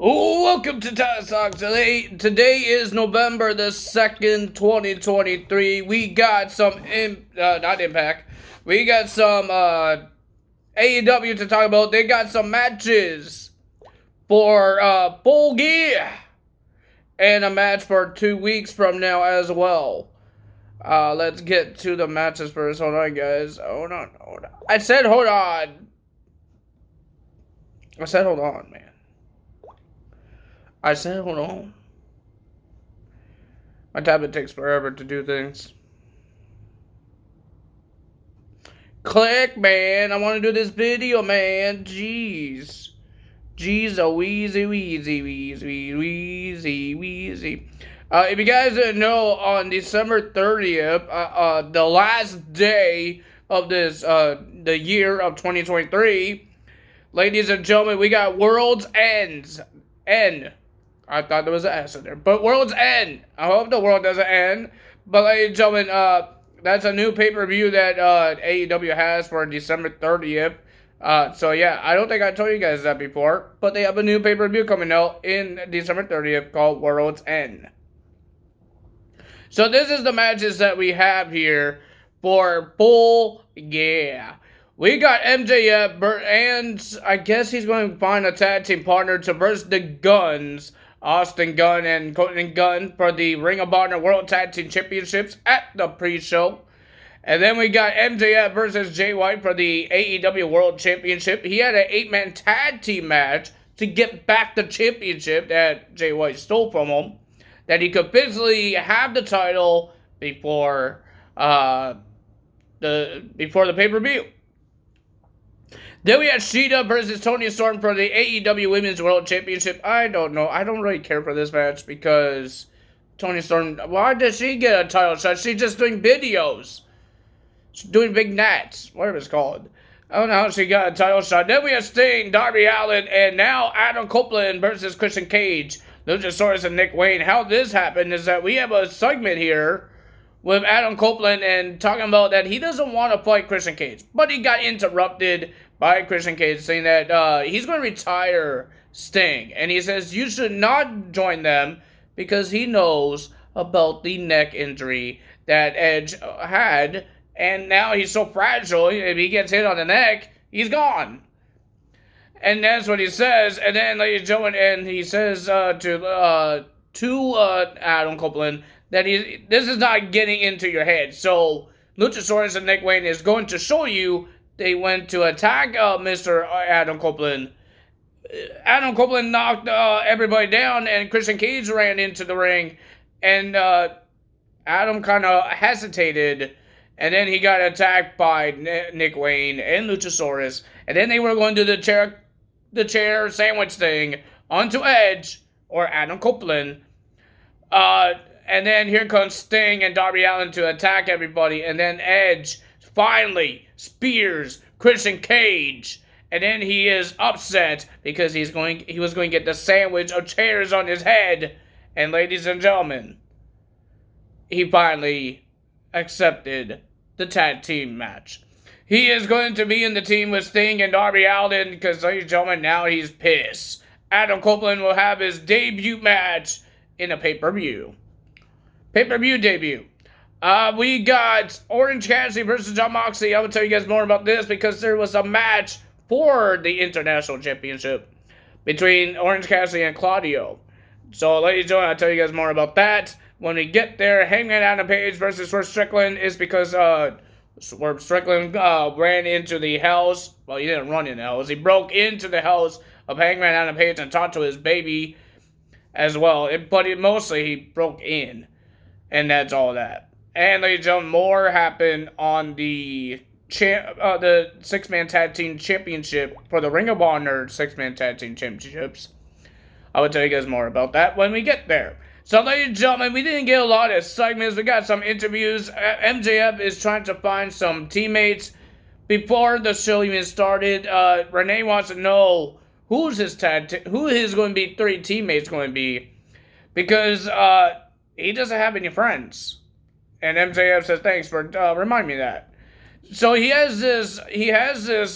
Welcome to Taz Talk. Today is November the 2nd, 2023. We got some, not Impact. We got some AEW to talk about. They got some matches for Full Gear. And a match for 2 weeks from now as well. Let's get to the matches first. Hold on, guys. Hold on. I said hold on. Man. I said, hold on. My tablet takes forever to do things. Click, man. I want to do this video, man. Jeez. Jeez, a wheezy. If you guys didn't know, on December 30th, the last day of this, the year of 2023, ladies and gentlemen, we got World's End. I thought there was an S in there. But World's End. I hope the world doesn't end. But ladies and gentlemen, that's a new pay-per-view that AEW has for December 30th. So yeah, I don't think I told you guys that before. But they have a new pay-per-view coming out in December 30th called World's End. So this is the matches that we have here for Full Gear. We got MJF, and I guess he's going to find a tag team partner to verse the Guns, Austin Gunn and Courtney Gunn, for the Ring of Honor World Tag Team Championships at the pre-show. And then we got MJF versus Jay White for the AEW World Championship. He had an 8-man tag team match to get back the championship that Jay White stole from him, that he could physically have the title before the pay-per-view. Then we had Shida versus Toni Storm for the AEW Women's World Championship. I don't know. I don't really care for this match because Toni Storm, why did she get a title shot? She's just doing videos. She's doing big nats, whatever it's called. I don't know how she got a title shot. Then we have Sting, Darby Allin, and now Adam Copeland versus Christian Cage, Luchasaurus, and Nick Wayne. How this happened is that we have a segment here with Adam Copeland and talking about that he doesn't want to fight Christian Cage. But he got interrupted by Christian Cage saying that he's going to retire Sting. And he says you should not join them because he knows about the neck injury that Edge had. And now he's so fragile, if he gets hit on the neck, he's gone. And that's what he says. And then, ladies and gentlemen, and he says to Adam Copeland that this is not getting into your head. So Luchasaurus and Nick Wayne is going to show you they went to attack Mr. Adam Copeland. Adam Copeland knocked everybody down, and Christian Cage ran into the ring. And Adam kind of hesitated, and then he got attacked by Nick Wayne and Luchasaurus. And then they were going to do the chair sandwich thing onto Edge or Adam Copeland. And then here comes Sting and Darby Allin to attack everybody. And then Edge finally spears Christian Cage. And then he is upset because he was going to get the sandwich of chairs on his head. And ladies and gentlemen, he finally accepted the tag team match. He is going to be in the team with Sting and Darby Allin because, ladies and gentlemen, now he's pissed. Adam Copeland will have his debut match in a pay-per-view. Pay-per-view debut. We got Orange Cassidy versus Jon Moxley. I will tell you guys more about this because there was a match for the International Championship between Orange Cassidy and Claudio. So, ladies and gentlemen, I'll tell you guys more about that when we get there. Hangman Adam Page versus Swerve Strickland is because Swerve Strickland ran into the house. Well, he didn't run in the house. He broke into the house of Hangman Adam Page and talked to his baby as well. But mostly he broke in. And that's all that. And ladies and gentlemen, more happened on the 6-man tag team championship for the Ring of Honor 6-man tag team championships. I will tell you guys more about that when we get there. So, ladies and gentlemen, we didn't get a lot of segments. We got some interviews. MJF is trying to find some teammates. Before the show even started, Renee wants to know who his going to be 3 teammates going to be. Because he doesn't have any friends. And MJF says, thanks for reminding me of that. So he has this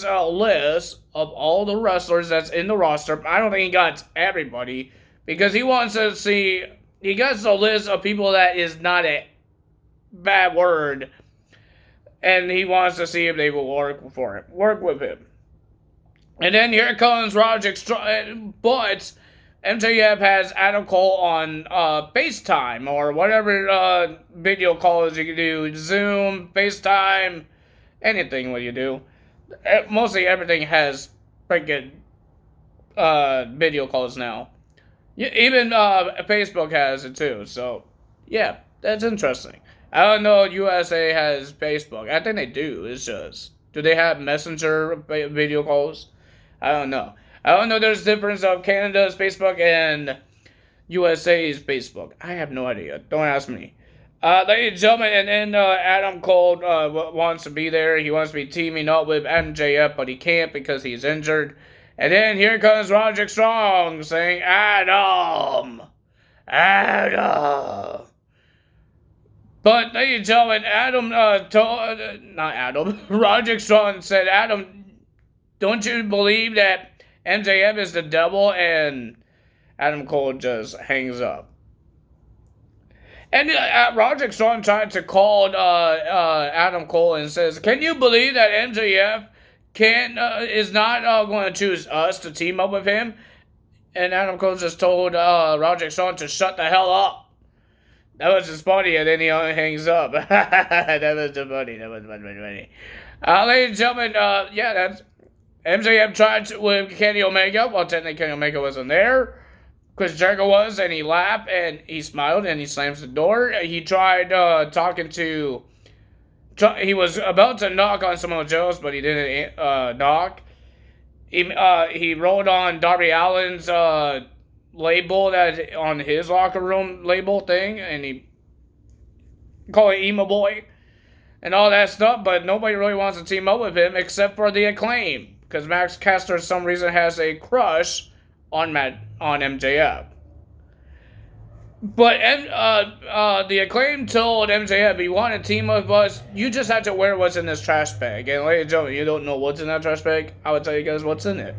list of all the wrestlers that's in the roster. I don't think he got everybody because he wants to see. He got a list of people that is not a bad word, and he wants to see if they will work with him. And then here comes Roger, but MJF has Adam Cole on FaceTime or whatever video calls you can do, Zoom, FaceTime, anything what you do. Mostly everything has freaking video calls now. Even Facebook has it too. So yeah, that's interesting. I don't know if USA has Facebook. I think they do. It's just, do they have Messenger video calls? I don't know. I don't know there's a difference of Canada's Facebook and USA's Facebook. I have no idea. Don't ask me. Ladies and gentlemen, and then Adam Cole wants to be there. He wants to be teaming up with MJF, but he can't because he's injured. And then here comes Roderick Strong saying, Adam! Adam! But, ladies and gentlemen, Roderick Strong said, Adam, don't you believe that MJF is the devil? And Adam Cole just hangs up. And Roderick Strong tried to call Adam Cole and says, can you believe that MJF is not going to choose us to team up with him? And Adam Cole just told Roderick Strong to shut the hell up. That was just funny, and then he hangs up. That was just funny. That was funny. Ladies and gentlemen, yeah, that's MJF tried with Kenny Omega. Well, technically Kenny Omega wasn't there. Chris Jericho was, and he laughed, and he smiled, and he slams the door. He tried talking to... He was about to knock on Samoa Joe's, but he didn't knock. He rolled on Darby Allin's label that on his locker room label thing, and he called it Emo Boy and all that stuff, but nobody really wants to team up with him except for the Acclaim, because Max Caster, for some reason, has a crush on MJF. But the Acclaim told MJF, if you want to team up with us, you just have to wear what's in this trash bag. And ladies and gentlemen, you don't know what's in that trash bag, I will tell you guys what's in it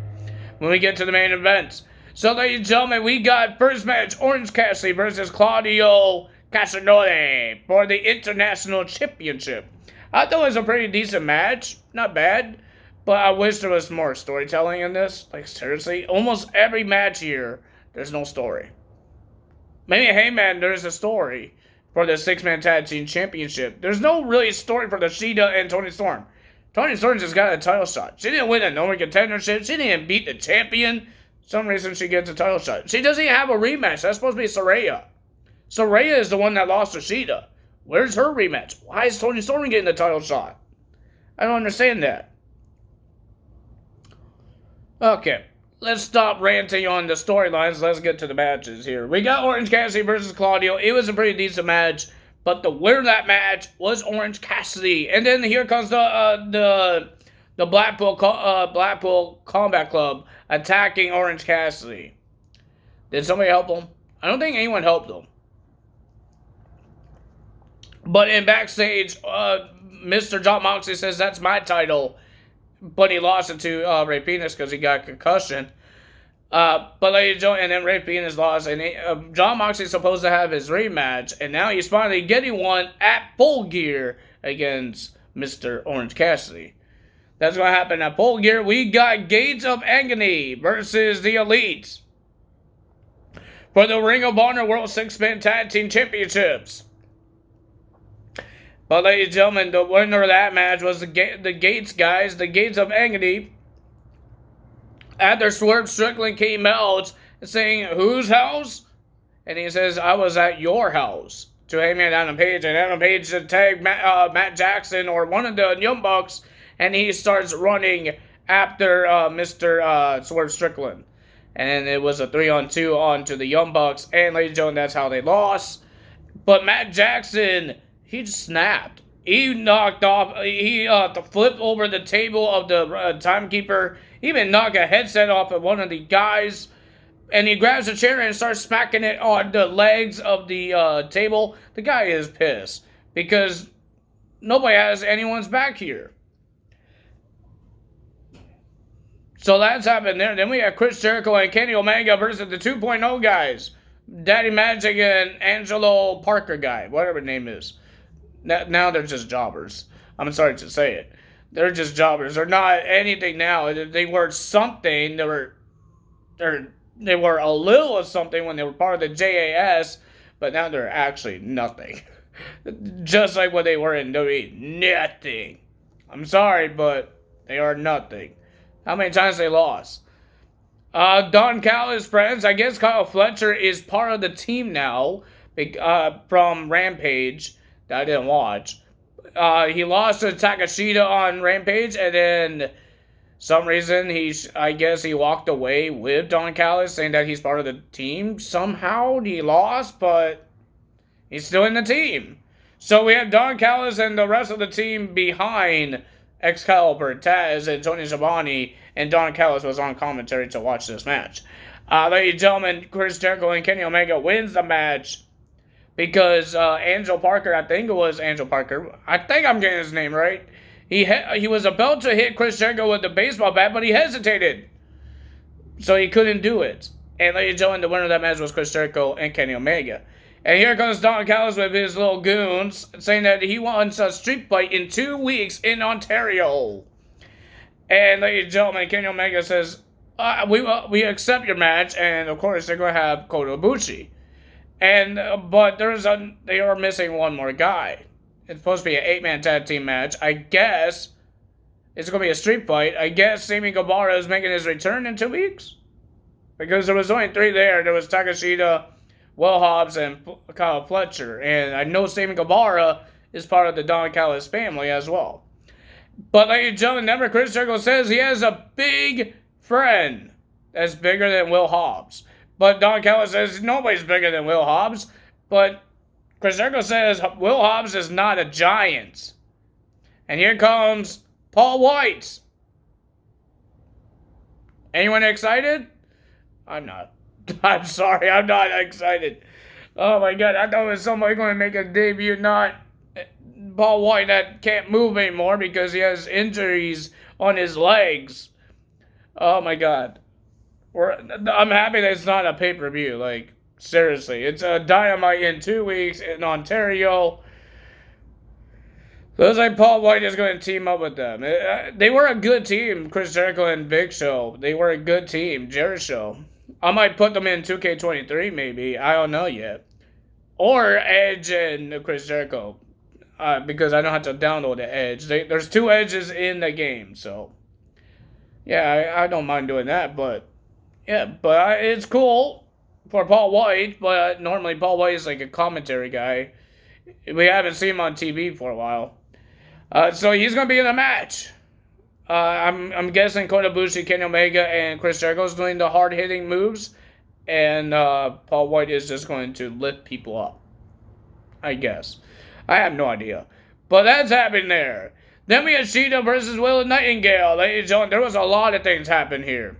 when we get to the main event. So, ladies and gentlemen, we got first match, Orange Cassidy versus Claudio Castagnoli for the International Championship. I thought it was a pretty decent match. Not bad. But I wish there was more storytelling in this. Like, seriously. Almost every match here, there's no story. Maybe Heyman, there's a story for the six-man tag team championship. There's no really story for the Shida and Toni Storm. Toni Storm just got a title shot. She didn't win a no-one contendership. She didn't beat the champion. For some reason, she gets a title shot. She doesn't even have a rematch. That's supposed to be Saraya. Saraya is the one that lost to Shida. Where's her rematch? Why is Toni Storm getting the title shot? I don't understand that. Okay, let's stop ranting on the storylines. Let's get to the matches here. We got Orange Cassidy versus Claudio. It was a pretty decent match, but the winner of that match was Orange Cassidy. And then here comes the Blackpool Combat Club attacking Orange Cassidy. Did somebody help them? I don't think anyone helped them. But in backstage, Mr. Jon Moxley says, that's my title. But he lost it to Ray Phoenix because he got concussion. But ladies and gentlemen, and then Ray Phoenix lost. And Jon Moxley's supposed to have his rematch. And now he's finally getting one at Full Gear against Mr. Orange Cassidy. That's going to happen at Full Gear. We got Gates of Agony versus the Elite for the Ring of Honor World Six-Man Tag Team Championships. But ladies and gentlemen, the winner of that match was the Gates guys, the Gates of Agony. After Swerve Strickland came out saying, whose house? And he says, I was at your house. To Heyman Adam Page. And Adam Page tagged Matt Jackson or one of the Young Bucks. And he starts running after Mr. Swerve Strickland. And it was a 3-on-2 onto the Young Bucks. And ladies and gentlemen, that's how they lost. But Matt Jackson, he just snapped. He knocked off, he flipped over the table of the timekeeper. He even knocked a headset off of one of the guys. And he grabs a chair and starts smacking it on the legs of the table. The guy is pissed because nobody has anyone's back here. So that's happened there. Then we have Chris Jericho and Kenny Omega versus the 2.0 guys. Daddy Magic and Angelo Parker guy, whatever his name is. Now they're just jobbers. I'm sorry to say it. They're just jobbers. They're not anything now. They were something. They were a little of something when they were part of the JAS, but now they're actually nothing. Just like what they were in WWE. Nothing. I'm sorry, but they are nothing. How many times they lost? Don Callis, friends. I guess Kyle Fletcher is part of the team now from Rampage that I didn't watch. He lost to Takashita on Rampage, and then some reason I guess he walked away with Don Callis, saying that he's part of the team. Somehow he lost, but he's still in the team. So we have Don Callis and the rest of the team behind Excalibur, Taz, and Tony Schiavone, and Don Callis was on commentary to watch this match. Ladies and gentlemen, Chris Jericho and Kenny Omega wins the match because Angel Parker, I think it was Angel Parker, I think I'm getting his name right, he was about to hit Chris Jericho with the baseball bat, but he hesitated, so he couldn't do it. And ladies and gentlemen, the winner of that match was Chris Jericho and Kenny Omega. And here comes Don Callis with his little goons, saying that he wants a street fight in 2 weeks in Ontario. And ladies and gentlemen, Kenny Omega says, we accept your match, and of course they're going to have Kota Ibushi. But they are missing one more guy. It's supposed to be an 8-man tag team match. I guess it's going to be a street fight. I guess Sammy Guevara is making his return in 2 weeks. Because there was only 3 there. There was Takashita, Will Hobbs, and Kyle Fletcher. And I know Sammy Guevara is part of the Don Callis family as well. But ladies and gentlemen, never Chris Jericho says he has a big friend that's bigger than Will Hobbs. But Don Callis says nobody's bigger than Will Hobbs. But Chris Jericho says Will Hobbs is not a giant. And here comes Paul White. Anyone excited? I'm not. I'm sorry, I'm not excited. Oh my god, I thought it was somebody going to make a debut, not Paul White that can't move anymore because he has injuries on his legs. Oh my god. I'm happy that it's not a pay-per-view, like, seriously. It's a Dynamite in 2 weeks in Ontario. Looks like Paul White is going to team up with them. They were a good team, Chris Jericho and Big Show. They were a good team, Jericho. I might put them in 2K23 maybe. I don't know yet. Or Edge and Chris Jericho. Because I don't have to download the Edge. There's 2 Edges in the game. So, yeah, I don't mind doing that. But, yeah, but it's cool for Paul White. But normally Paul White is like a commentary guy. We haven't seen him on TV for a while. So he's going to be in the match. I'm guessing Kota Ibushi, Kenny Omega, and Chris Jericho is doing the hard-hitting moves. And Paul White is just going to lift people up. I guess. I have no idea. But that's happening there. Then we had Shida versus Willow Nightingale. Ladies and gentlemen, there was a lot of things happen here.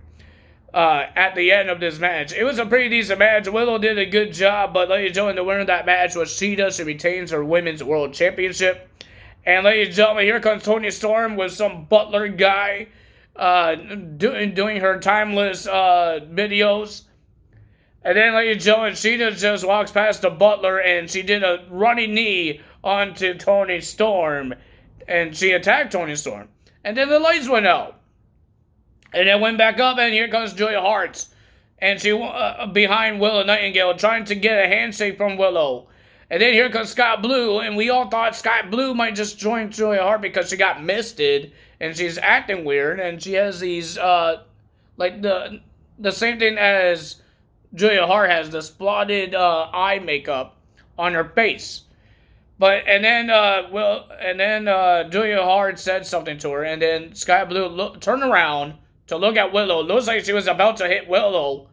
At the end of this match. It was a pretty decent match. Willow did a good job. But ladies and gentlemen, the winner of that match was Shida. She retains her Women's World Championship. And ladies and gentlemen, here comes Toni Storm with some butler guy doing her timeless videos. And then, ladies and gentlemen, Shida just walks past the butler and she did a running knee onto Toni Storm. And she attacked Toni Storm. And then the lights went out. And then went back up and here comes Julia Hart. And she behind Willow Nightingale trying to get a handshake from Willow. And then here comes Scott Blue, and we all thought Scott Blue might just join Julia Hart because she got misted, and she's acting weird, and she has these, like the same thing as Julia Hart has, the spotted eye makeup on her face. And then Julia Hart said something to her, and then Scott Blue turned around to look at Willow. Looks like she was about to hit Willow.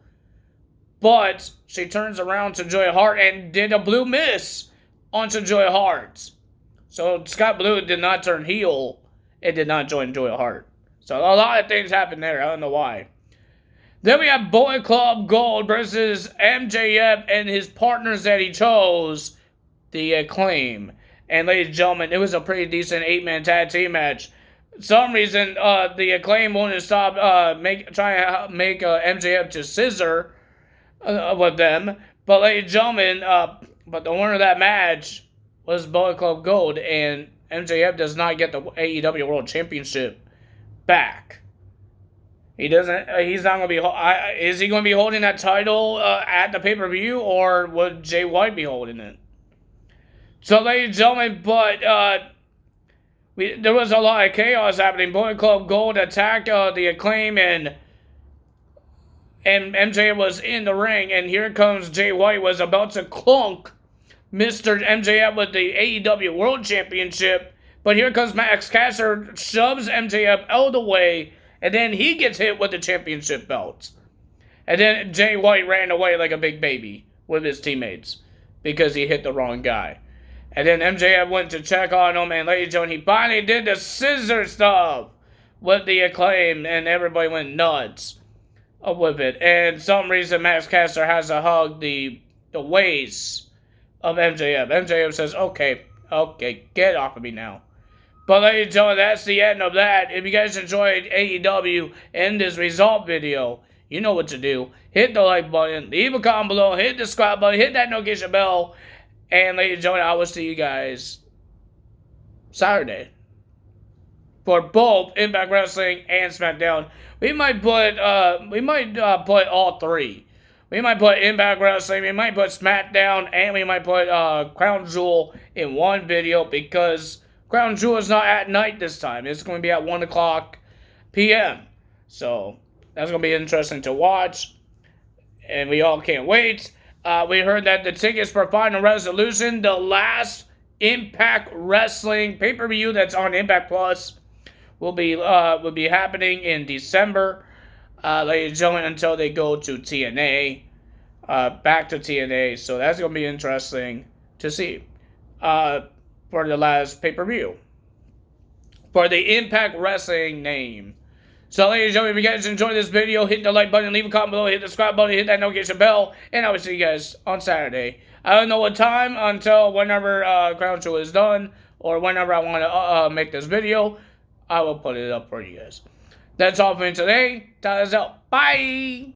But she turns around to Julia Hart and did a blue miss onto Julia Hart. So Scott Blue did not turn heel and did not join Julia Hart. So a lot of things happened there. I don't know why. Then we have Bullet Club Gold versus MJF and his partners that he chose, the Acclaim. And ladies and gentlemen, it was a pretty decent 8-man tag team match. some reason, the Acclaim won't stop trying to make MJF to scissor with them. But ladies and gentlemen, but the winner of that match was Bullet Club Gold, and MJF does not get the AEW World Championship back. He doesn't. He's not going to be. Is he going to be holding that title at the pay-per-view, or would Jay White be holding it? So, ladies and gentlemen, but there was a lot of chaos happening. Bullet Club Gold attacked the Acclaim, and MJF was in the ring, and here comes Jay White, was about to clunk Mr. MJF with the AEW World Championship, but here comes Max Caster, shoves MJF out of the way, and then he gets hit with the championship belt. And then Jay White ran away like a big baby with his teammates because he hit the wrong guy. And then MJF went to check on him, and ladies and gentlemen, he finally did the scissor stuff with the Acclaim, and everybody went nuts with it. And some reason Max Caster has to hug the waist of MJF. MJF says, okay, get off of me now. But ladies and gentlemen, that's the end of that. If you guys enjoyed AEW and this result video, you know what to do. Hit the like button, leave a comment below, hit the subscribe button, hit that notification bell. And ladies and gentlemen, I will see you guys Saturday for both Impact Wrestling and SmackDown. We might put all three. We might put Impact Wrestling, we might put SmackDown, and we might put Crown Jewel in one video, because Crown Jewel is not at night this time. It's going to be at 1 o'clock p.m. So that's going to be interesting to watch, and we all can't wait. We heard that the tickets for Final Resolution, the last Impact Wrestling pay-per-view that's on Impact Plus, will be happening in December, ladies and gentlemen, until they go to TNA, back to TNA. So that's going to be interesting to see for the last pay-per-view for the Impact Wrestling name. So, ladies and gentlemen, if you guys enjoyed this video, hit the like button, leave a comment below, hit the subscribe button, hit that notification bell, and I will see you guys on Saturday. I don't know what time until whenever Crown Jewel is done, or whenever I want to make this video, I will put it up for you guys. That's all for me today. That is out. Bye!